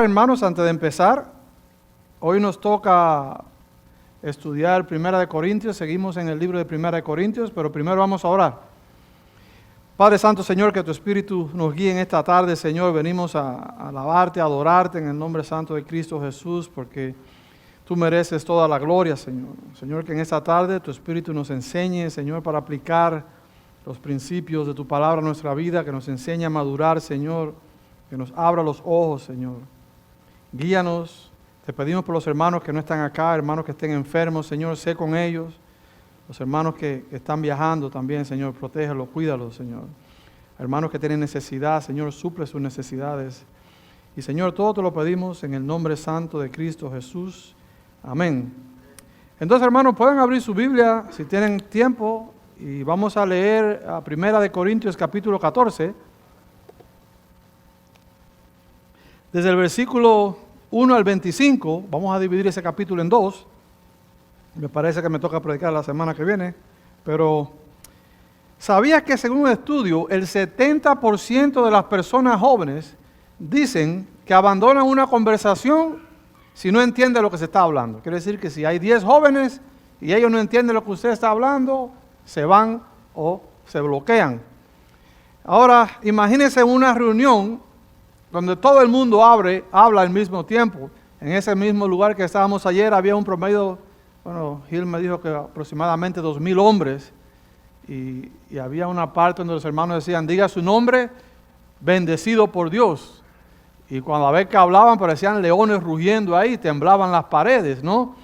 Hermanos, antes de empezar, hoy nos toca estudiar Primera de Corintios. Seguimos en el libro de Primera de Corintios, pero primero vamos a orar. Padre Santo, Señor, que tu Espíritu nos guíe en esta tarde, Señor. Venimos a alabarte, a adorarte en el nombre santo de Cristo Jesús, porque tú mereces toda la gloria, Señor. Señor, que en esta tarde tu Espíritu nos enseñe, Señor, para aplicar los principios de tu palabra a nuestra vida, que nos enseñe a madurar, Señor, que nos abra los ojos, Señor. Guíanos, te pedimos por los hermanos que no están acá, hermanos que estén enfermos, Señor, sé con ellos. Los hermanos que están viajando también, Señor, protégelos, cuídalos, Señor. Hermanos que tienen necesidad, Señor, suple sus necesidades. Y Señor, todo te lo pedimos en el nombre santo de Cristo Jesús. Amén. Entonces, hermanos, pueden abrir su Biblia si tienen tiempo y vamos a leer a Primera de Corintios capítulo 14. Desde el versículo 1 al 25, vamos a dividir ese capítulo en dos. Me parece que me toca predicar la semana que viene, pero ¿sabías que según un estudio, el 70% de las personas jóvenes dicen que abandonan una conversación si no entienden lo que se está hablando? Quiere decir que si hay 10 jóvenes y ellos no entienden lo que usted está hablando, se van o se bloquean. Ahora, imagínense una reunión donde todo el mundo habla al mismo tiempo. En ese mismo lugar que estábamos ayer había un promedio, Gil me dijo que aproximadamente 2,000 hombres, y había una parte donde los hermanos decían, diga su nombre, bendecido por Dios. Y cuando a ver que hablaban parecían leones rugiendo ahí, temblaban las paredes, ¿no?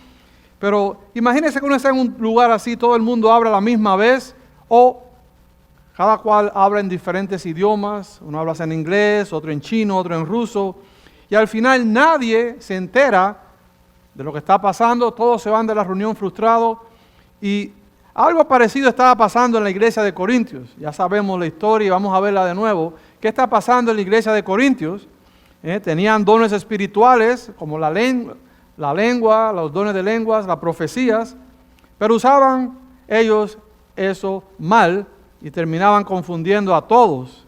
Pero imagínense que uno está en un lugar así, todo el mundo habla a la misma vez, o cada cual habla en diferentes idiomas, uno habla en inglés, otro en chino, otro en ruso, y al final nadie se entera de lo que está pasando, todos se van de la reunión frustrados, y algo parecido estaba pasando en la iglesia de Corintios. Ya sabemos la historia y vamos a verla de nuevo. ¿Qué está pasando en la iglesia de Corintios? Tenían dones espirituales, como la lengua, los dones de lenguas, las profecías, pero usaban ellos eso mal, y terminaban confundiendo a todos.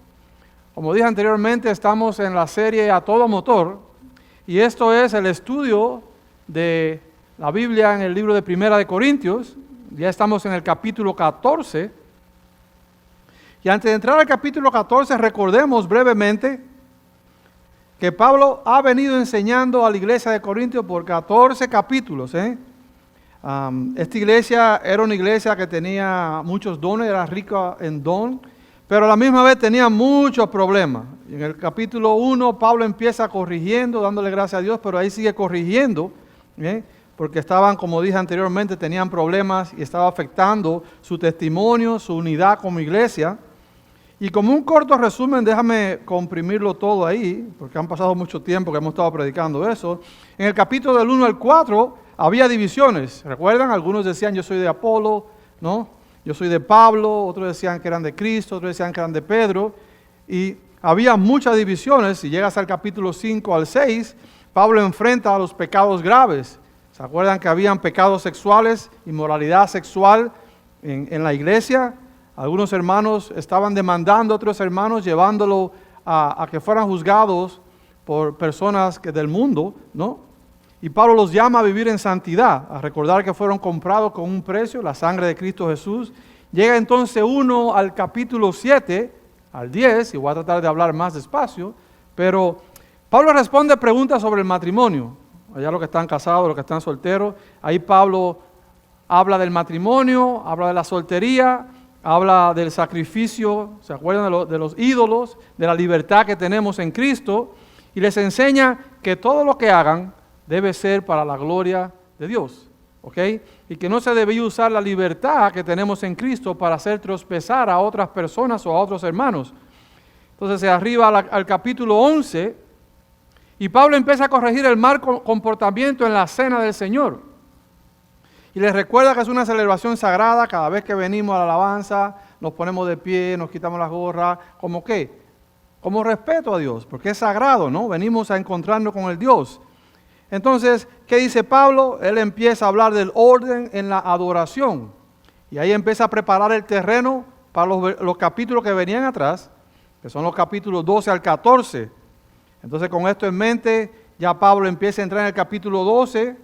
Como dije anteriormente, estamos en la serie A Todo Motor, y esto es el estudio de la Biblia en el libro de Primera de Corintios. Ya estamos en el capítulo 14, y antes de entrar al capítulo 14, recordemos brevemente que Pablo ha venido enseñando a la iglesia de Corintios por 14 capítulos, Esta iglesia era una iglesia que tenía muchos dones, era rica en don, pero a la misma vez tenía muchos problemas. Y en el capítulo 1 Pablo empieza corrigiendo, dándole gracias a Dios, pero ahí sigue corrigiendo, porque estaban, como dije anteriormente, tenían problemas y estaba afectando su testimonio, su unidad como iglesia. Y como un corto resumen, déjame comprimirlo todo ahí, porque han pasado mucho tiempo que hemos estado predicando eso. En el capítulo del 1 al 4 había divisiones, ¿recuerdan? Algunos decían yo soy de Apolo, ¿no? Yo soy de Pablo, otros decían que eran de Cristo, otros decían que eran de Pedro, y había muchas divisiones. Si llegas al capítulo 5 al 6, Pablo enfrenta a los pecados graves. ¿Se acuerdan que habían pecados sexuales, inmoralidad sexual en la iglesia? Algunos hermanos estaban demandando a otros hermanos, llevándolo a que fueran juzgados por personas del mundo, ¿no? Y Pablo los llama a vivir en santidad, a recordar que fueron comprados con un precio, la sangre de Cristo Jesús. Llega entonces uno al capítulo 7, al 10, y voy a tratar de hablar más despacio, pero Pablo responde preguntas sobre el matrimonio. Allá los que están casados, los que están solteros, ahí Pablo habla del matrimonio, habla de la soltería, habla del sacrificio, ¿se acuerdan de los ídolos, de la libertad que tenemos en Cristo? Y les enseña que todo lo que hagan debe ser para la gloria de Dios, ¿ok? Y que no se debe usar la libertad que tenemos en Cristo para hacer tropezar a otras personas o a otros hermanos. Entonces se arriba al capítulo 11, y Pablo empieza a corregir el mal comportamiento en la cena del Señor. Y les recuerda que es una celebración sagrada. Cada vez que venimos a la alabanza, nos ponemos de pie, nos quitamos las gorras, ¿como qué? Como respeto a Dios, porque es sagrado, ¿no? Venimos a encontrarnos con el Dios. Entonces, ¿qué dice Pablo? Él empieza a hablar del orden en la adoración. Y ahí empieza a preparar el terreno para los capítulos que venían atrás, que son los capítulos 12 al 14. Entonces, con esto en mente, Ya Pablo empieza a entrar en el capítulo 12,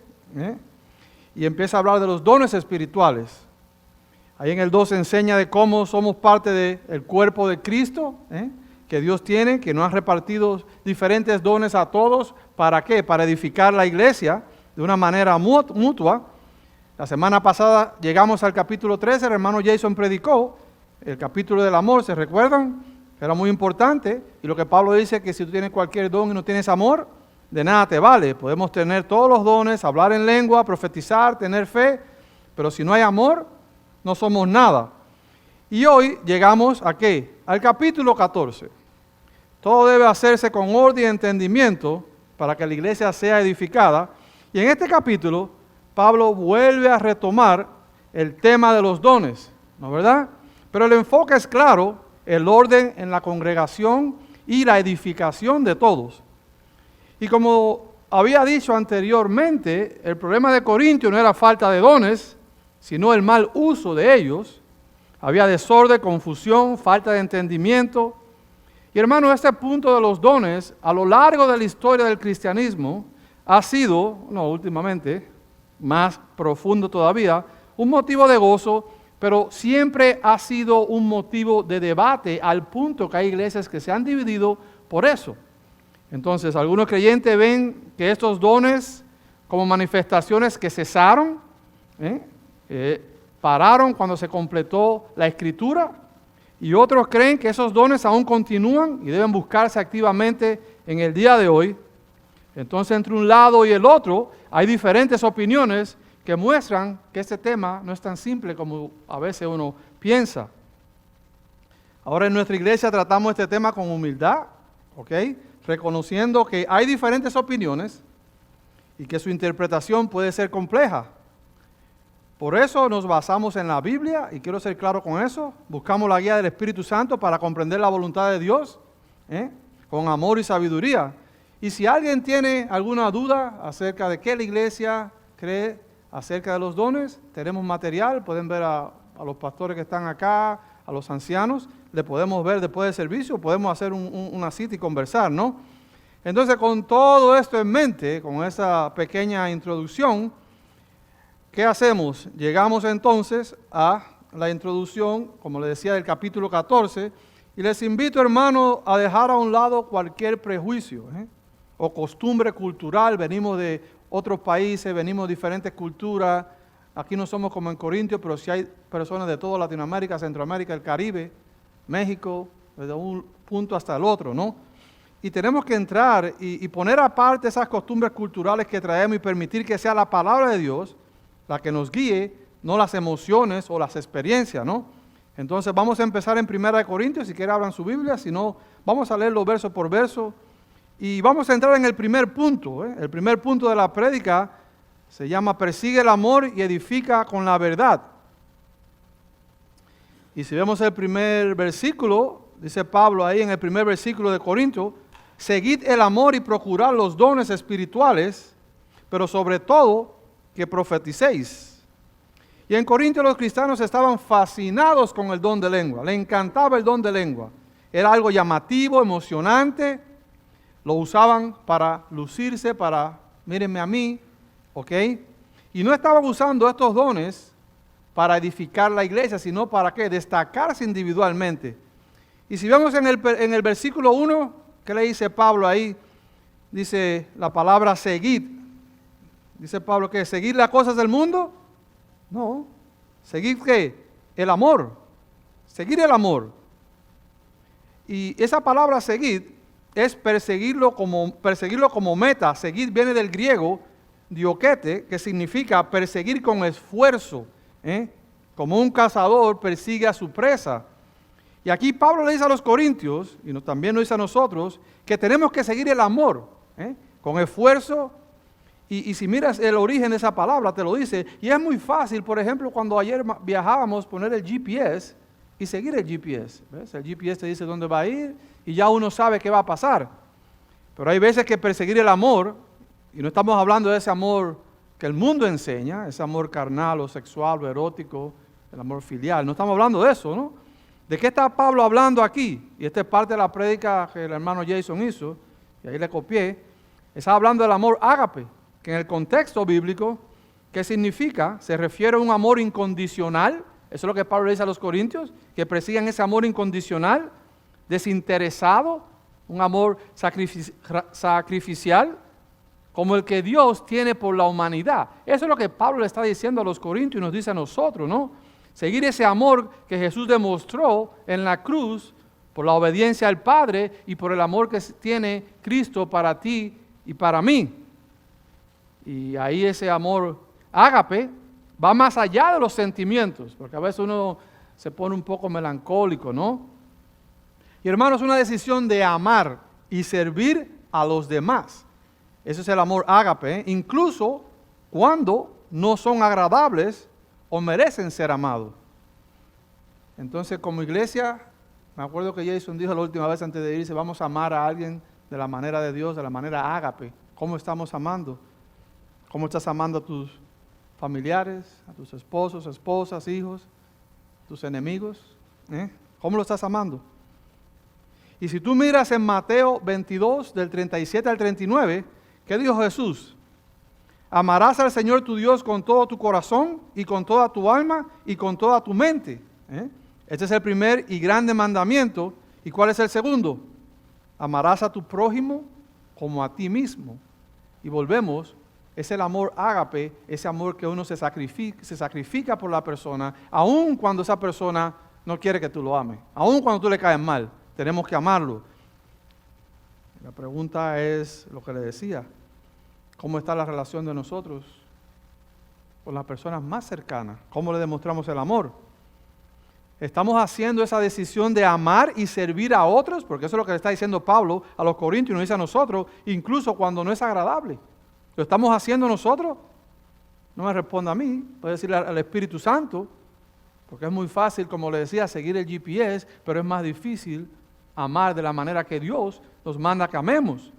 y empieza a hablar de los dones espirituales. Ahí en el 12 enseña de cómo somos parte del cuerpo de Cristo, que Dios tiene, que nos ha repartido diferentes dones a todos. ¿Para qué? Para edificar la iglesia de una manera mutua. La semana pasada llegamos al capítulo 13, el hermano Jason predicó el capítulo del amor, ¿se recuerdan? Era muy importante, y lo que Pablo dice es que si tú tienes cualquier don y no tienes amor, de nada te vale. Podemos tener todos los dones, hablar en lengua, profetizar, tener fe, pero si no hay amor, no somos nada. Y hoy llegamos ¿a qué? Al capítulo 14. Todo debe hacerse con orden y entendimiento para que la iglesia sea edificada. Y en este capítulo, Pablo vuelve a retomar el tema de los dones, ¿no es verdad? Pero el enfoque es claro, el orden en la congregación y la edificación de todos. Y como había dicho anteriormente, el problema de Corintio no era falta de dones, sino el mal uso de ellos. Había desorden, confusión, falta de entendimiento. Y hermano, este punto de los dones, a lo largo de la historia del cristianismo, ha sido, últimamente, más profundo todavía, un motivo de gozo, pero siempre ha sido un motivo de debate, al punto que hay iglesias que se han dividido por eso. Entonces, algunos creyentes ven que estos dones, como manifestaciones que cesaron, pararon cuando se completó la Escritura, y otros creen que esos dones aún continúan y deben buscarse activamente en el día de hoy. Entonces, entre un lado y el otro, hay diferentes opiniones que muestran que este tema no es tan simple como a veces uno piensa. Ahora en nuestra iglesia tratamos este tema con humildad, reconociendo que hay diferentes opiniones y que su interpretación puede ser compleja. Por eso nos basamos en la Biblia, y quiero ser claro con eso. Buscamos la guía del Espíritu Santo para comprender la voluntad de Dios, con amor y sabiduría. Y si alguien tiene alguna duda acerca de qué la iglesia cree acerca de los dones, tenemos material, pueden ver a los pastores que están acá, a los ancianos, le podemos ver después del servicio, podemos hacer una cita y conversar, ¿no? Entonces, con todo esto en mente, con esa pequeña introducción, ¿qué hacemos? Llegamos entonces a la introducción, como les decía, del capítulo 14, y les invito, hermanos, a dejar a un lado cualquier prejuicio, o costumbre cultural. Venimos de otros países, venimos de diferentes culturas. Aquí no somos como en Corintio, pero sí hay personas de toda Latinoamérica, Centroamérica, el Caribe, México, desde un punto hasta el otro, ¿no? Y tenemos que entrar y poner aparte esas costumbres culturales que traemos y permitir que sea la palabra de Dios la que nos guíe, no las emociones o las experiencias, ¿no? Entonces vamos a empezar en 1 Corintios, si quieren abran su Biblia, si no, vamos a leerlo verso por verso. Y vamos a entrar en el primer punto. El primer punto de la prédica se llama persigue el amor y edifica con la verdad. Y si vemos el primer versículo, dice Pablo ahí en el primer versículo de Corinto, seguid el amor y procurad los dones espirituales, pero sobre todo que profeticéis. Y en Corinto los cristianos estaban fascinados con el don de lengua, le encantaba el don de lengua. Era algo llamativo, emocionante. Lo usaban para lucirse, para, mírenme a mí, Y no estaban usando estos dones para edificar la iglesia, sino para ¿qué? Destacarse individualmente. Y si vemos en el versículo 1, ¿qué le dice Pablo ahí? Dice la palabra seguid. Dice Pablo, ¿qué? ¿Seguir las cosas del mundo? No. ¿Seguir qué? El amor. Seguir el amor. Y esa palabra seguid es perseguirlo como meta. Seguir viene del griego dioquete, que significa perseguir con esfuerzo, como un cazador persigue a su presa. Y aquí Pablo le dice a los corintios, y también nos dice a nosotros, que tenemos que seguir el amor, con esfuerzo. Y si miras el origen de esa palabra, te lo dice. Y es muy fácil, por ejemplo, cuando ayer viajábamos, poner el GPS y seguir el GPS. ¿Ves? El GPS te dice dónde va a ir y ya uno sabe qué va a pasar. Pero hay veces que perseguir el amor, y no estamos hablando de ese amor que el mundo enseña, ese amor carnal o sexual o erótico, el amor filial, no estamos hablando de eso, ¿no? ¿De qué está Pablo hablando aquí? Y esta es parte de la prédica que el hermano Jason hizo, y ahí le copié. Está hablando del amor ágape, que en el contexto bíblico, ¿qué significa? Se refiere a un amor incondicional. Eso es lo que Pablo le dice a los corintios, que persigan ese amor incondicional, desinteresado, un amor sacrificial, como el que Dios tiene por la humanidad. Eso es lo que Pablo le está diciendo a los corintios y nos dice a nosotros, ¿no? Seguir ese amor que Jesús demostró en la cruz por la obediencia al Padre y por el amor que tiene Cristo para ti y para mí. Y ahí ese amor ágape va más allá de los sentimientos, porque a veces uno se pone un poco melancólico, ¿no? Y hermanos, es una decisión de amar y servir a los demás. Ese es el amor ágape, incluso cuando no son agradables o merecen ser amados. Entonces, como iglesia, me acuerdo que Jason dijo la última vez antes de irse, vamos a amar a alguien de la manera de Dios, de la manera ágape. ¿Cómo estamos amando? ¿Cómo estás amando a tus familiares, a tus esposos, esposas, hijos, tus enemigos? ¿Cómo lo estás amando? Y si tú miras en Mateo 22, del 37 al 39, ¿qué dijo Jesús? Amarás al Señor tu Dios con todo tu corazón y con toda tu alma y con toda tu mente. Este es el primer y grande mandamiento. ¿Y cuál es el segundo? Amarás a tu prójimo como a ti mismo. Y volvemos, es el amor ágape, ese amor que uno se sacrifica por la persona, aun cuando esa persona no quiere que tú lo ames, aun cuando tú le caes mal, tenemos que amarlo. La pregunta es lo que le decía, ¿cómo está la relación de nosotros con las personas más cercanas? ¿Cómo le demostramos el amor? ¿Estamos haciendo esa decisión de amar y servir a otros? Porque eso es lo que le está diciendo Pablo a los corintios y nos dice a nosotros, incluso cuando no es agradable. ¿Lo estamos haciendo nosotros? No me responda a mí, puede decirle al Espíritu Santo, porque es muy fácil, como le decía, seguir el GPS, pero es más difícil amar de la manera que Dios nos manda que amemos.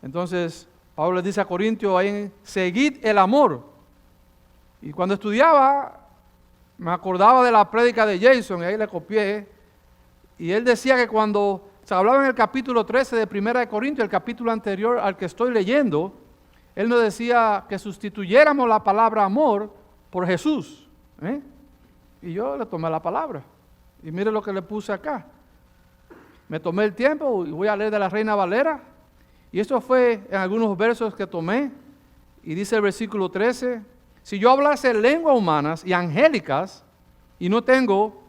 Entonces, Pablo les dice a Corintios ahí, seguid el amor. Y cuando estudiaba, me acordaba de la prédica de Jason, y ahí le copié, y él decía que cuando se hablaba en el capítulo 13 de Primera de Corintios, el capítulo anterior al que estoy leyendo, él nos decía que sustituyéramos la palabra amor por Jesús. Y yo le tomé la palabra. Y mire lo que le puse acá. Me tomé el tiempo y voy a leer de la Reina Valera. Y esto fue en algunos versos que tomé. Y dice el versículo 13, si yo hablase lenguas humanas y angélicas y no tengo,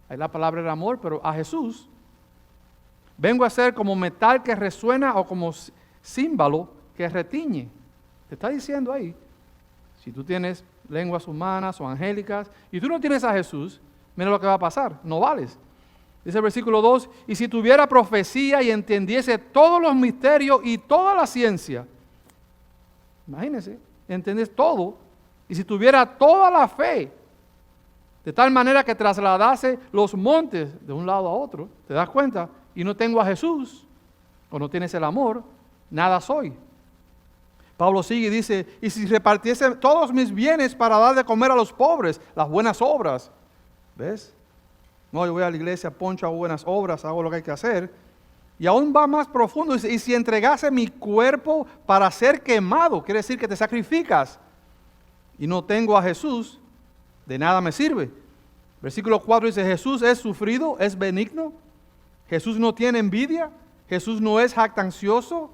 ahí la palabra del amor, pero a Jesús, vengo a ser como metal que resuena o como címbalo que retiñe. Te está diciendo ahí, si tú tienes lenguas humanas o angélicas y tú no tienes a Jesús, mira lo que va a pasar, no vales. Dice el versículo 2, y si tuviera profecía y entendiese todos los misterios y toda la ciencia, imagínense, entendés todo, y si tuviera toda la fe, de tal manera que trasladase los montes de un lado a otro, ¿te das cuenta? Y no tengo a Jesús, o no tienes el amor, nada soy. Pablo sigue y dice, y si repartiese todos mis bienes para dar de comer a los pobres, las buenas obras, ¿ves? No, yo voy a la iglesia, poncho, hago buenas obras, hago lo que hay que hacer. Y aún va más profundo, dice, y si entregase mi cuerpo para ser quemado, quiere decir que te sacrificas, y no tengo a Jesús, de nada me sirve. Versículo 4 dice, Jesús es sufrido, es benigno, Jesús no tiene envidia, Jesús no es jactancioso,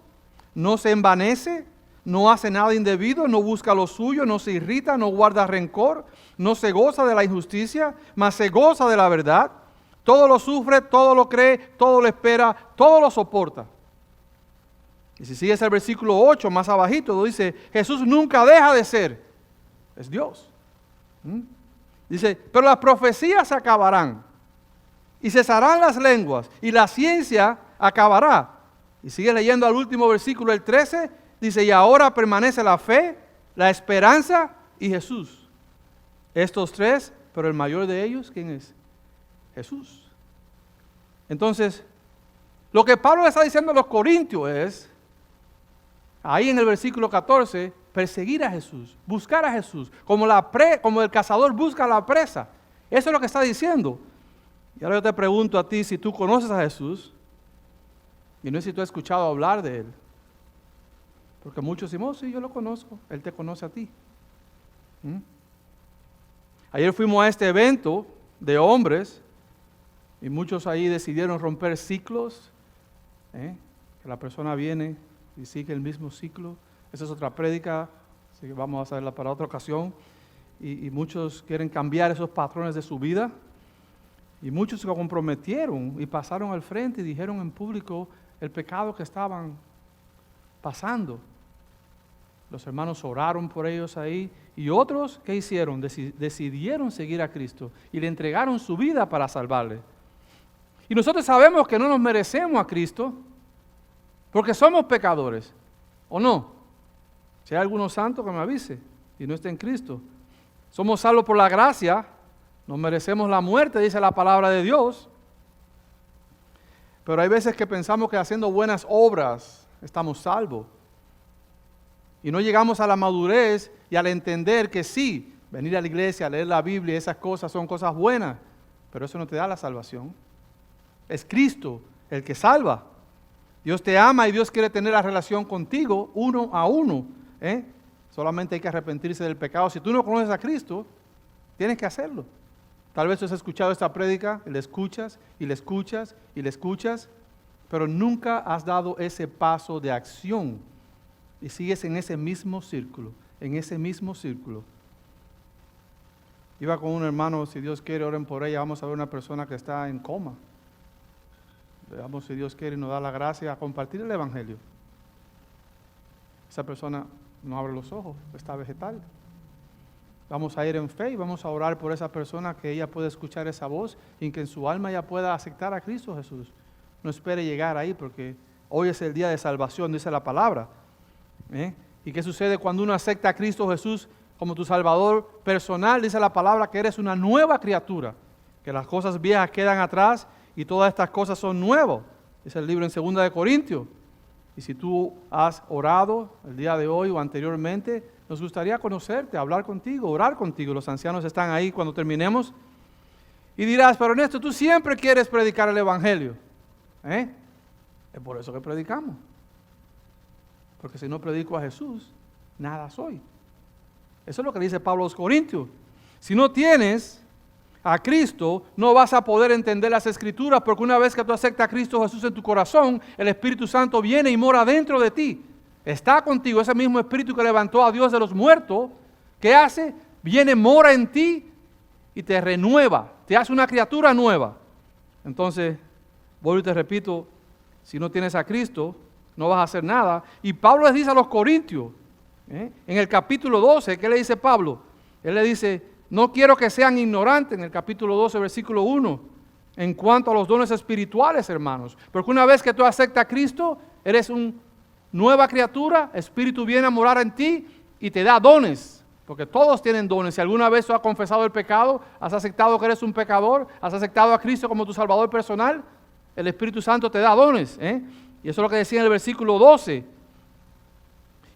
no se envanece, no hace nada indebido, no busca lo suyo, no se irrita, no guarda rencor, no se goza de la injusticia, mas se goza de la verdad. Todo lo sufre, todo lo cree, todo lo espera, todo lo soporta. Y si sigues el versículo 8, más abajito, dice, Jesús nunca deja de ser, es Dios. Dice, pero las profecías se acabarán, y cesarán las lenguas, y la ciencia acabará. Y sigue leyendo al último versículo, el 13, dice, y ahora permanece la fe, la esperanza y Jesús. Estos tres, pero el mayor de ellos, ¿quién es? Jesús. Entonces, lo que Pablo le está diciendo a los corintios es, ahí en el versículo 14, perseguir a Jesús, buscar a Jesús, como el cazador busca a la presa. Eso es lo que está diciendo. Y ahora yo te pregunto a ti, si tú conoces a Jesús, y no sé si tú has escuchado hablar de Él, Porque muchos decimos, sí, yo lo conozco, Él te conoce a ti. Ayer fuimos a este evento de hombres y muchos ahí decidieron romper ciclos, que la persona viene y sigue el mismo ciclo. Esa es otra prédica, así que vamos a hacerla para otra ocasión. Y muchos quieren cambiar esos patrones de su vida. Y muchos se comprometieron y pasaron al frente y dijeron en público el pecado que estaban pasando. Los hermanos oraron por ellos ahí. Y otros, ¿qué hicieron? Decidieron seguir a Cristo y le entregaron su vida para salvarle. Y nosotros sabemos que no nos merecemos a Cristo porque somos pecadores, ¿o no? Si hay alguno santo que me avise y no esté en Cristo. Somos salvos por la gracia, nos merecemos la muerte, dice la palabra de Dios. Pero hay veces que pensamos que haciendo buenas obras estamos salvos. Y no llegamos a la madurez y al entender que sí, venir a la iglesia, leer la Biblia, esas cosas son cosas buenas, pero eso no te da la salvación. Es Cristo el que salva. Dios te ama y Dios quiere tener la relación contigo uno a uno. Solamente hay que arrepentirse del pecado. Si tú no conoces a Cristo, tienes que hacerlo. Tal vez tú has escuchado esta prédica, y la escuchas, y la escuchas, y la escuchas, pero nunca has dado ese paso de acción. Y sigues en ese mismo círculo, en ese mismo círculo. Iba con un hermano, si Dios quiere, oren por ella. Vamos a ver una persona que está en coma. Veamos si Dios quiere y nos da la gracia a compartir el Evangelio. Esa persona no abre los ojos, está vegetal. Vamos a ir en fe y vamos a orar por esa persona, que ella pueda escuchar esa voz y que en su alma ella pueda aceptar a Cristo Jesús. No espere llegar ahí, porque hoy es el día de salvación, dice la palabra. ¿Y qué sucede cuando uno acepta a Cristo Jesús como tu Salvador personal? Dice la palabra que eres una nueva criatura, que las cosas viejas quedan atrás y todas estas cosas son nuevas. Dice el libro en 2 de Corintios. Y si tú has orado el día de hoy o anteriormente, nos gustaría conocerte, hablar contigo, orar contigo. Los ancianos están ahí cuando terminemos. Y dirás, pero Ernesto, tú siempre quieres predicar el Evangelio. Es por eso que predicamos. Porque si no predico a Jesús, nada soy. Eso es lo que dice Pablo a los Corintios. Si no tienes a Cristo, no vas a poder entender las Escrituras, porque una vez que tú aceptas a Cristo Jesús en tu corazón, el Espíritu Santo viene y mora dentro de ti. Está contigo, ese mismo Espíritu que levantó a Dios de los muertos. ¿Qué hace? Viene, mora en ti y te renueva, te hace una criatura nueva. Entonces, vuelvo y te repito, si no tienes a Cristo, no vas a hacer nada. Y Pablo les dice a los Corintios, en el capítulo 12, ¿qué le dice Pablo? Él le dice, no quiero que sean ignorantes, en el capítulo 12, versículo 1, en cuanto a los dones espirituales, hermanos. Porque una vez que tú aceptas a Cristo, eres una nueva criatura, Espíritu viene a morar en ti y te da dones. Porque todos tienen dones. Si alguna vez tú has confesado el pecado, has aceptado que eres un pecador, has aceptado a Cristo como tu Salvador personal, el Espíritu Santo te da dones. Y eso es lo que decía en el versículo 12.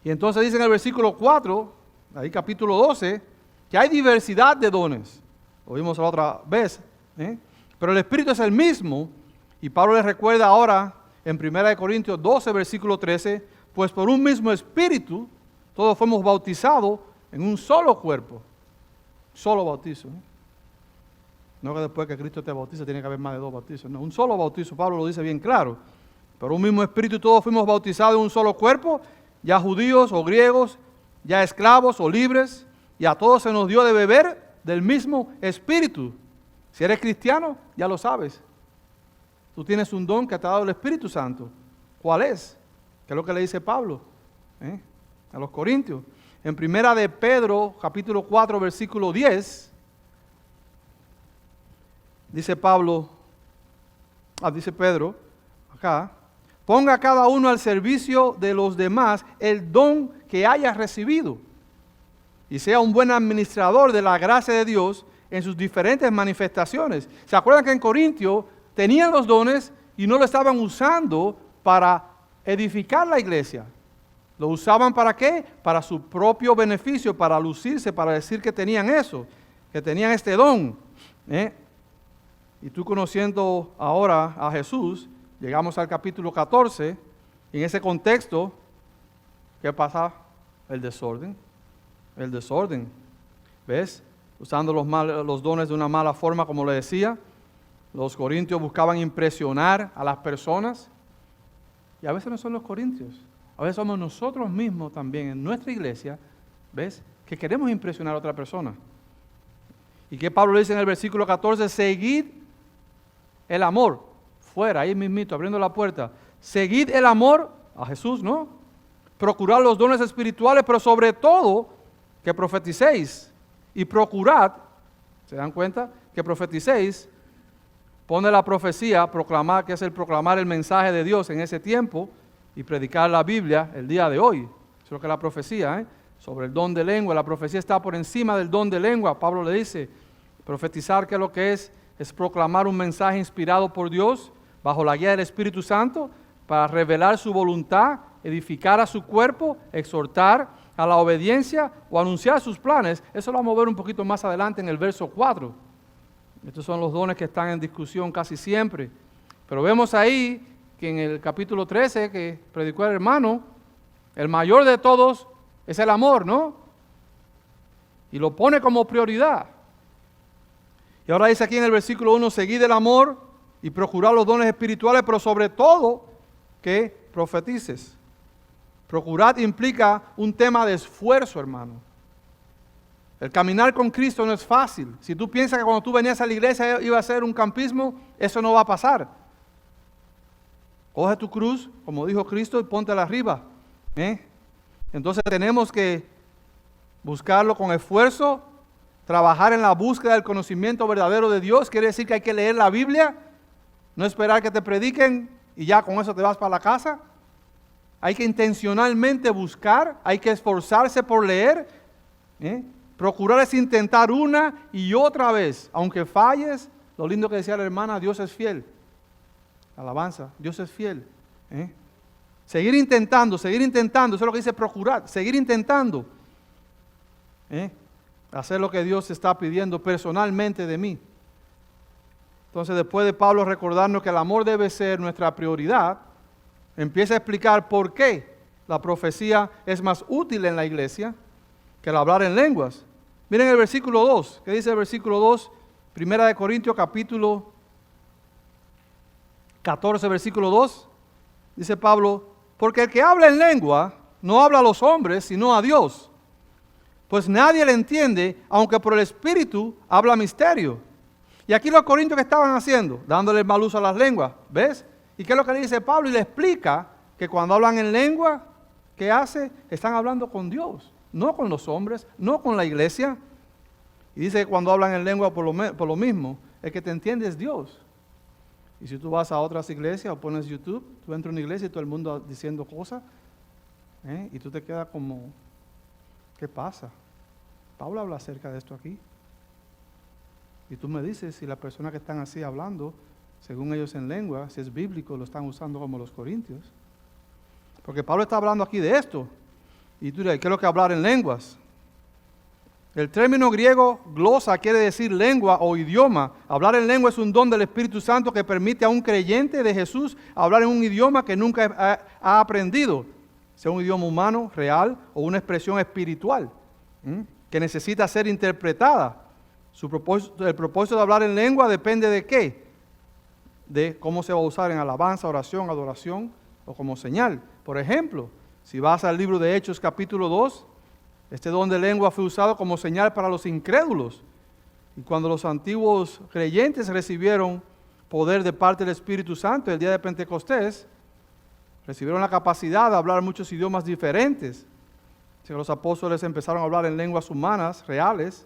Y entonces dice en el versículo 4, ahí capítulo 12, que hay diversidad de dones. Lo vimos la otra vez. Pero el Espíritu es el mismo. Y Pablo les recuerda ahora en 1 Corintios 12, versículo 13, pues por un mismo Espíritu todos fuimos bautizados en un solo cuerpo. Solo bautizo. No que después que Cristo te bautiza tiene que haber más de 2 bautizos. No, un solo bautizo. Pablo lo dice bien claro. Por un mismo Espíritu todos fuimos bautizados en un solo cuerpo, ya judíos o griegos, ya esclavos o libres, y a todos se nos dio de beber del mismo Espíritu. Si eres cristiano, ya lo sabes. Tú tienes un don que te ha dado el Espíritu Santo. ¿Cuál es? ¿Qué es lo que le dice Pablo a los Corintios? En 1 de Pedro, capítulo 4, versículo 10, dice Pedro, acá, ponga cada uno al servicio de los demás el don que haya recibido y sea un buen administrador de la gracia de Dios en sus diferentes manifestaciones. ¿Se acuerdan que en Corintio tenían los dones y no lo estaban usando para edificar la iglesia? ¿Lo usaban para qué? Para su propio beneficio, para lucirse, para decir que tenían eso, que tenían este don. Y tú conociendo ahora a Jesús, llegamos al capítulo 14, y en ese contexto, ¿qué pasa? El desorden. El desorden. ¿Ves? Usando los dones de una mala forma, como le decía. Los corintios buscaban impresionar a las personas. Y a veces no son los corintios. A veces somos nosotros mismos también en nuestra iglesia, ¿ves? Que queremos impresionar a otra persona. ¿Y qué Pablo dice en el versículo 14? Seguid el amor. Fuera, ahí mismito, abriendo la puerta. Seguid el amor a Jesús, ¿no? Procurad los dones espirituales, pero sobre todo que profeticéis. Y procurad, ¿se dan cuenta? Que profeticéis. Pone la profecía, proclamar, que es el proclamar el mensaje de Dios en ese tiempo y predicar la Biblia el día de hoy. Eso es lo que es la profecía, sobre el don de lengua. La profecía está por encima del don de lengua. Pablo le dice, profetizar, ¿qué es lo que es? Es proclamar un mensaje inspirado por Dios bajo la guía del Espíritu Santo para revelar su voluntad, edificar a su cuerpo, exhortar a la obediencia o anunciar sus planes. Eso lo vamos a ver un poquito más adelante en el verso 4. Estos son los dones que están en discusión casi siempre. Pero vemos ahí que en el capítulo 13 que predicó el hermano, el mayor de todos es el amor, ¿no? Y lo pone como prioridad. Y ahora dice aquí en el versículo 1, seguid el amor y procurad los dones espirituales, pero sobre todo que profetices. Procurad implica un tema de esfuerzo, hermano. El caminar con Cristo no es fácil. Si tú piensas que cuando tú venías a la iglesia iba a ser un campismo, eso no va a pasar. Coge tu cruz, como dijo Cristo, y póntela arriba. Entonces tenemos que buscarlo con esfuerzo, trabajar en la búsqueda del conocimiento verdadero de Dios. Quiere decir que hay que leer la Biblia, no esperar que te prediquen y ya con eso te vas para la casa. Hay que intencionalmente buscar, hay que esforzarse por leer. Procurar es intentar una y otra vez, aunque falles. Lo lindo que decía la hermana, Dios es fiel. Alabanza, Dios es fiel. Seguir intentando, eso es lo que dice procurar, seguir intentando. Hacer lo que Dios está pidiendo personalmente de mí. Entonces, después de Pablo recordarnos que el amor debe ser nuestra prioridad, empieza a explicar por qué la profecía es más útil en la iglesia que el hablar en lenguas. Miren el versículo 2. ¿Qué dice el versículo 2? Primera de Corintios, capítulo 14, versículo 2. Dice Pablo, porque el que habla en lengua no habla a los hombres, sino a Dios. Pues nadie le entiende, aunque por el Espíritu habla misterio. Y aquí los corintios, ¿qué estaban haciendo? Dándole mal uso a las lenguas. ¿Ves? ¿Y qué es lo que le dice Pablo? Y le explica que cuando hablan en lengua, ¿qué hace? Están hablando con Dios. No con los hombres, no con la iglesia. Y dice que cuando hablan en lengua por lo mismo, el que te entiende es Dios. Y si tú vas a otras iglesias o pones YouTube, tú entras a una iglesia y todo el mundo diciendo cosas, y tú te quedas como, ¿qué pasa? Pablo habla acerca de esto aquí. Y tú me dices si las personas que están así hablando, según ellos en lengua, si es bíblico, lo están usando como los corintios. Porque Pablo está hablando aquí de esto. Y tú dirás, ¿qué es lo que hablar en lenguas? El término griego glosa quiere decir lengua o idioma. Hablar en lengua es un don del Espíritu Santo que permite a un creyente de Jesús hablar en un idioma que nunca ha aprendido, sea un idioma humano, real, o una expresión espiritual, que necesita ser interpretada. El propósito de hablar en lengua depende de qué? De cómo se va a usar en alabanza, oración, adoración o como señal. Por ejemplo, si vas al libro de Hechos capítulo 2, este don de lengua fue usado como señal para los incrédulos. Y cuando los antiguos creyentes recibieron poder de parte del Espíritu Santo el día de Pentecostés, recibieron la capacidad de hablar muchos idiomas diferentes. Así que los apóstoles empezaron a hablar en lenguas humanas, reales.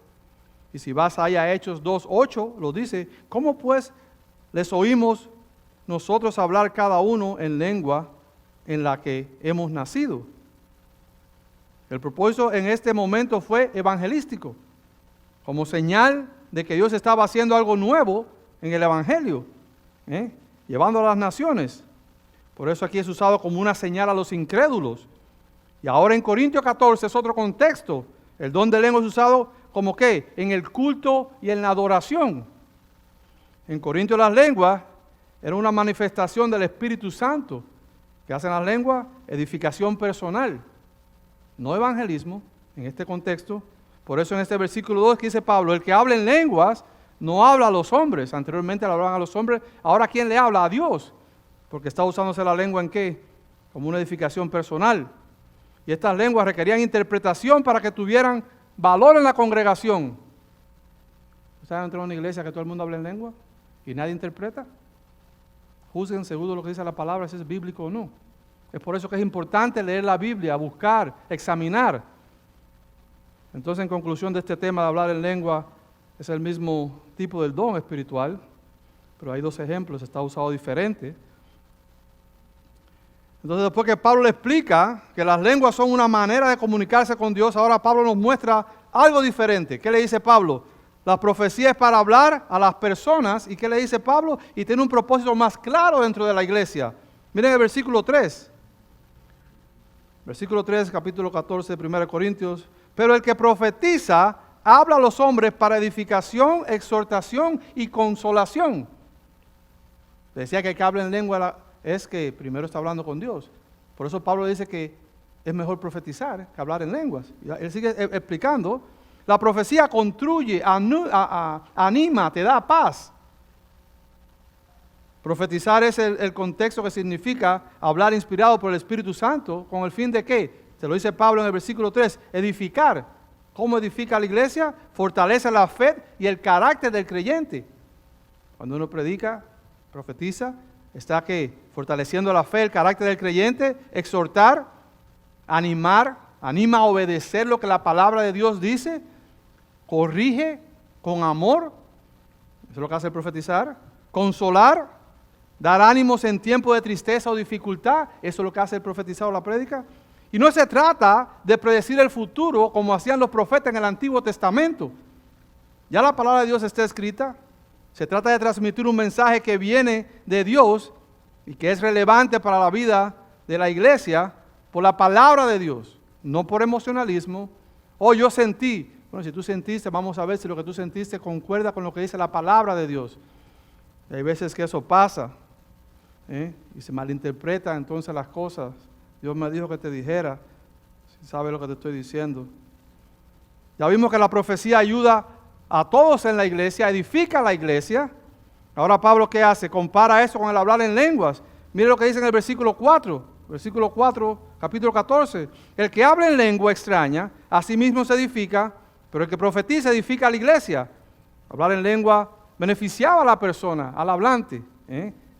Y si vas ahí a Hechos 2:8, lo dice, ¿cómo pues les oímos nosotros hablar cada uno en lengua en la que hemos nacido? El propósito en este momento fue evangelístico, como señal de que Dios estaba haciendo algo nuevo en el evangelio, llevando a las naciones. Por eso aquí es usado como una señal a los incrédulos. Y ahora en Corintios 14 es otro contexto. El don de lengua es usado como ¿qué? En el culto y en la adoración. En Corintios las lenguas eran una manifestación del Espíritu Santo. ¿Qué hacen las lenguas? Edificación personal. no evangelismo, en este contexto. Por eso en este versículo 2 que dice Pablo, el que habla en lenguas no habla a los hombres. Anteriormente le hablaban a los hombres, ahora ¿quién le habla? A Dios. Porque está usándose la lengua ¿en qué? Como una edificación personal. Y estas lenguas requerían interpretación para que tuvieran valor en la congregación. ¿Ustedes han entrado en una iglesia que todo el mundo habla en lengua y nadie interpreta? Juzguen según lo que dice la palabra, si es bíblico o no. Es por eso que es importante leer la Biblia, buscar, examinar. Entonces, en conclusión de este tema de hablar en lengua, es el mismo tipo del don espiritual, pero hay dos ejemplos, está usado diferente. Entonces, después que Pablo le explica que las lenguas son una manera de comunicarse con Dios, ahora Pablo nos muestra algo diferente. ¿Qué le dice Pablo? La profecía es para hablar a las personas. ¿Y qué le dice Pablo? Y tiene un propósito más claro dentro de la iglesia. Miren el versículo 3. Versículo 3, capítulo 14 de 1 Corintios. Pero el que profetiza habla a los hombres para edificación, exhortación y consolación. Decía que el que habla en lengua es que primero está hablando con Dios. Por eso Pablo dice que es mejor profetizar que hablar en lenguas. Él sigue explicando. La profecía construye, anima, te da paz. Profetizar es el contexto que significa hablar inspirado por el Espíritu Santo, ¿con el fin de qué? Se lo dice Pablo en el versículo 3, edificar. ¿Cómo edifica la iglesia? Fortalece la fe y el carácter del creyente. Cuando uno predica, profetiza, está ¿qué? Fortaleciendo la fe, el carácter del creyente, exhortar, animar, anima a obedecer lo que la palabra de Dios dice, corrige con amor, eso es lo que hace el profetizar, consolar, dar ánimos en tiempo de tristeza o dificultad, eso es lo que hace el profetizar o la prédica. Y no se trata de predecir el futuro como hacían los profetas en el Antiguo Testamento. Ya la palabra de Dios está escrita, se trata de transmitir un mensaje que viene de Dios y que es relevante para la vida de la iglesia por la palabra de Dios, no por emocionalismo. Oh, yo sentí. Bueno, si tú sentiste, vamos a ver si lo que tú sentiste concuerda con lo que dice la palabra de Dios. Y hay veces que eso pasa, y se malinterpretan entonces las cosas. Dios me dijo que te dijera, si sabes lo que te estoy diciendo. Ya vimos que la profecía ayuda a todos en la iglesia, edifica la iglesia. Ahora Pablo, ¿qué hace? Compara eso con el hablar en lenguas. Mire lo que dice en el versículo 4, capítulo 14. El que habla en lengua extraña, a sí mismo se edifica, pero el que profetiza edifica a la iglesia. Hablar en lengua beneficiaba a la persona, al hablante.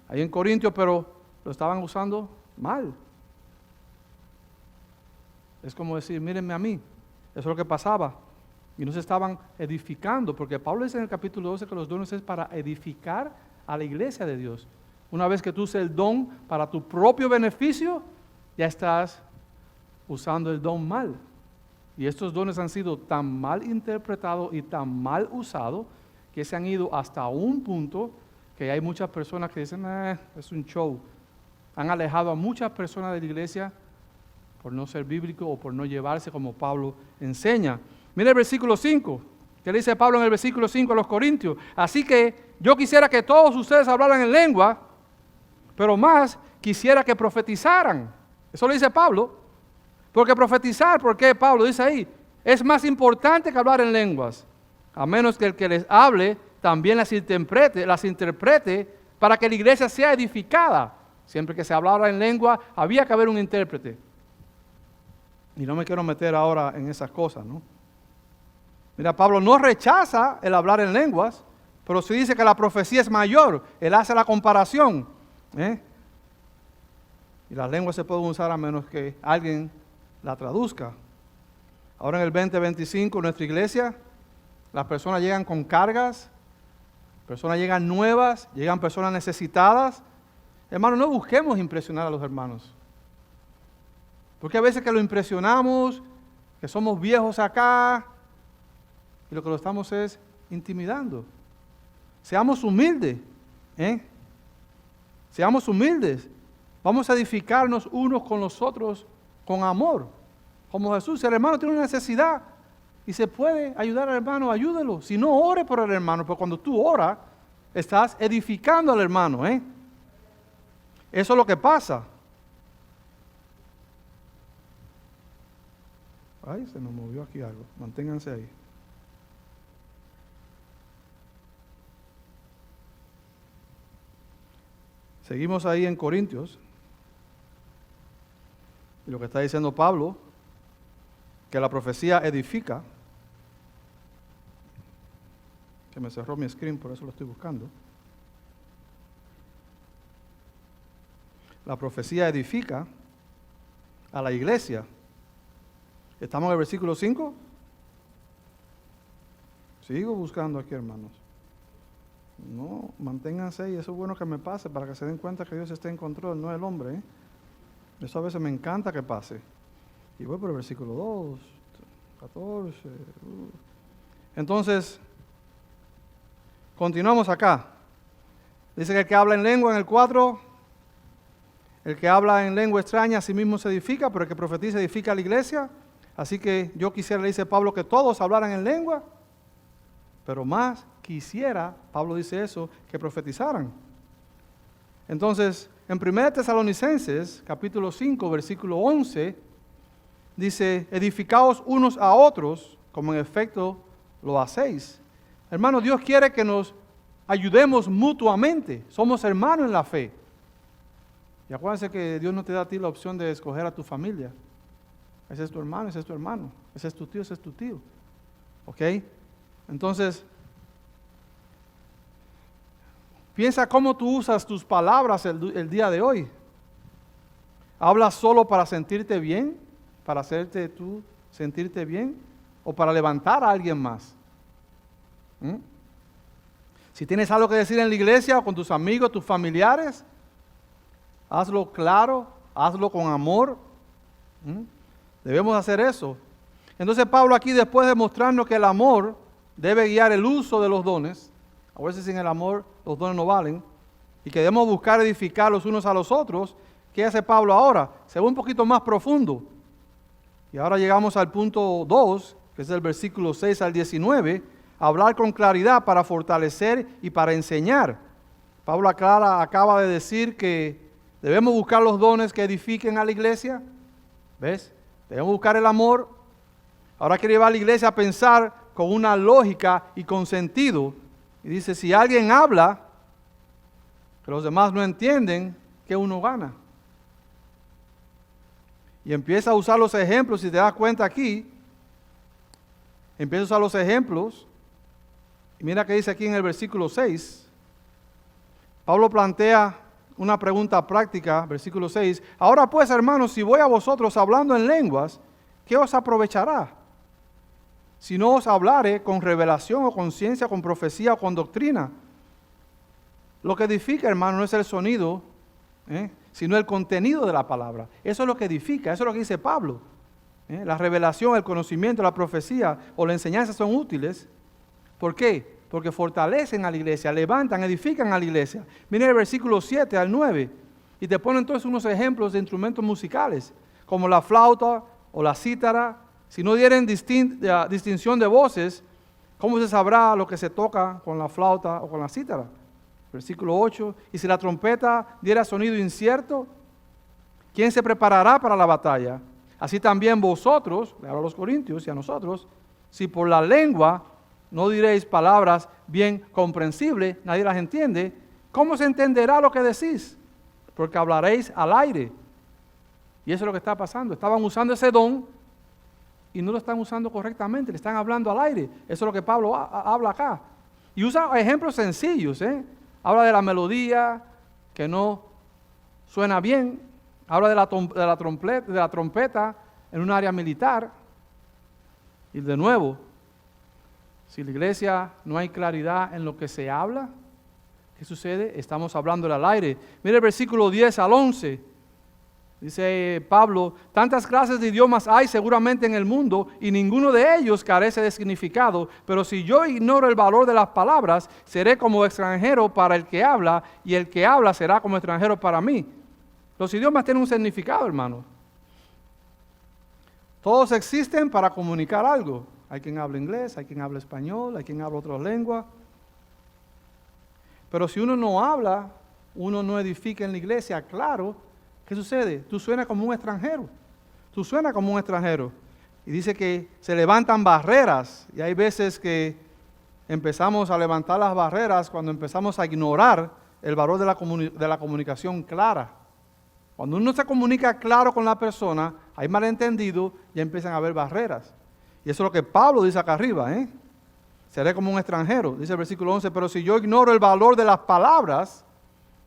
Ahí en Corintios, pero lo estaban usando mal. Es como decir, mírenme a mí. Eso es lo que pasaba. Y no se estaban edificando, porque Pablo dice en el capítulo 12 que los dones es para edificar a la iglesia de Dios. Una vez que tú uses el don para tu propio beneficio, ya estás usando el don mal. Y estos dones han sido tan mal interpretados y tan mal usados que se han ido hasta un punto que hay muchas personas que dicen, es un show. Han alejado a muchas personas de la iglesia por no ser bíblico o por no llevarse como Pablo enseña. Mira el versículo 5, que le dice Pablo en el versículo 5 a los Corintios. Así que yo quisiera que todos ustedes hablaran en lengua, pero más quisiera que profetizaran. Eso lo dice Pablo. Porque profetizar, ¿por qué Pablo dice ahí? Es más importante que hablar en lenguas, a menos que el que les hable también las interprete para que la iglesia sea edificada. Siempre que se hablara en lengua, había que haber un intérprete. Y no me quiero meter ahora en esas cosas, ¿no? Mira, Pablo no rechaza el hablar en lenguas, pero sí dice que la profecía es mayor. Él hace la comparación. Y las lenguas se pueden usar a menos que alguien la traduzca. Ahora en el 2025, nuestra iglesia, las personas llegan con cargas, personas llegan nuevas, llegan personas necesitadas. Hermanos, no busquemos impresionar a los hermanos. Porque a veces que lo impresionamos, que somos viejos acá, y lo que lo estamos es intimidando. Seamos humildes, Seamos humildes. Vamos a edificarnos unos con los otros con amor. Como Jesús, si el hermano tiene una necesidad y se puede ayudar al hermano, ayúdelo. Si no, ore por el hermano, porque cuando tú oras, estás edificando al hermano, Eso es lo que pasa. Ay, se nos movió aquí algo. Manténganse ahí. Seguimos ahí en Corintios. Y lo que está diciendo Pablo, que la profecía edifica. Que me cerró mi screen, por eso lo estoy buscando. La profecía edifica a la iglesia. ¿Estamos en el versículo 5? Sigo buscando aquí, hermanos. No, manténganse ahí. Eso es bueno que me pase para que se den cuenta que Dios está en control, no el hombre, ¿eh? Eso a veces me encanta que pase. Y voy por el versículo 2, 14. Entonces, continuamos acá. Dice que el que habla en lengua en el 4, el que habla en lengua extraña a sí mismo se edifica, pero el que profetiza edifica a la iglesia. Así que yo quisiera, le dice Pablo, que todos hablaran en lengua, pero más quisiera, Pablo dice eso, que profetizaran. Entonces, en 1 Tesalonicenses, capítulo 5, versículo 11, dice, edificaos unos a otros, como en efecto lo hacéis. Hermano, Dios quiere que nos ayudemos mutuamente. Somos hermanos en la fe. Y acuérdense que Dios no te da a ti la opción de escoger a tu familia. Ese es tu hermano, ese es tu hermano. Ese es tu tío, ese es tu tío. ¿Ok? Entonces, piensa cómo tú usas tus palabras el día de hoy. ¿Hablas solo para sentirte bien? ¿Para hacerte tú sentirte bien? ¿O para levantar a alguien más? Si tienes algo que decir en la iglesia o con tus amigos, tus familiares, hazlo claro, hazlo con amor. Debemos hacer eso. Entonces Pablo aquí, después de mostrarnos que el amor debe guiar el uso de los dones, a veces sin el amor los dones no valen, y que debemos buscar edificar los unos a los otros, ¿qué hace Pablo ahora? Se va un poquito más profundo. Y ahora llegamos al punto 2, que es el versículo 6 al 19, hablar con claridad para fortalecer y para enseñar. Pablo acaba de decir que debemos buscar los dones que edifiquen a la iglesia. ¿Ves? Debemos buscar el amor. Ahora quiere llevar a la iglesia a pensar con una lógica y con sentido. Y dice, si alguien habla, que los demás no entienden, ¿qué uno gana? Y empieza a usar los ejemplos, si te das cuenta aquí, empieza a usar los ejemplos. Y mira que dice aquí en el versículo 6, Pablo plantea una pregunta práctica, versículo 6. Ahora pues, hermanos, si voy a vosotros hablando en lenguas, ¿qué os aprovechará? Si no os hablare con revelación o con ciencia, con profecía o con doctrina. Lo que edifica, hermano, no es el sonido, sino el contenido de la palabra. Eso es lo que edifica, eso es lo que dice Pablo. La revelación, el conocimiento, la profecía o la enseñanza son útiles. ¿Por qué? Porque fortalecen a la iglesia, levantan, edifican a la iglesia. Miren el versículo 7 al 9. Y te ponen entonces unos ejemplos de instrumentos musicales, como la flauta o la cítara. Si no dieren distinción de voces, ¿cómo se sabrá lo que se toca con la flauta o con la cítara? Versículo 8. Y si la trompeta diera sonido incierto, ¿quién se preparará para la batalla? Así también vosotros, le hablo a los corintios y a nosotros, si por la lengua no diréis palabras bien comprensibles, nadie las entiende, ¿cómo se entenderá lo que decís? Porque hablaréis al aire. Y eso es lo que está pasando. Estaban usando ese don y no lo están usando correctamente, le están hablando al aire. Eso es lo que Pablo habla acá. Y usa ejemplos sencillos. Habla de la melodía que no suena bien. Habla de la trompeta en un área militar. Y de nuevo, si la iglesia no hay claridad en lo que se habla, ¿qué sucede? Estamos hablando al aire. Mire el versículo 10 al 11. Dice Pablo, tantas clases de idiomas hay seguramente en el mundo y ninguno de ellos carece de significado, pero si yo ignoro el valor de las palabras, seré como extranjero para el que habla y el que habla será como extranjero para mí. Los idiomas tienen un significado, hermano. Todos existen para comunicar algo. Hay quien habla inglés, hay quien habla español, hay quien habla otras lenguas. Pero si uno no habla, uno no edifica en la iglesia, claro. ¿Qué sucede? Tú suenas como un extranjero. Tú suenas como un extranjero. Y dice que se levantan barreras. Y hay veces que empezamos a levantar las barreras cuando empezamos a ignorar el valor de la comunicación clara. Cuando uno se comunica claro con la persona, hay malentendido, ya empiezan a haber barreras. Y eso es lo que Pablo dice acá arriba, Seré como un extranjero, dice el versículo 11, pero si yo ignoro el valor de las palabras,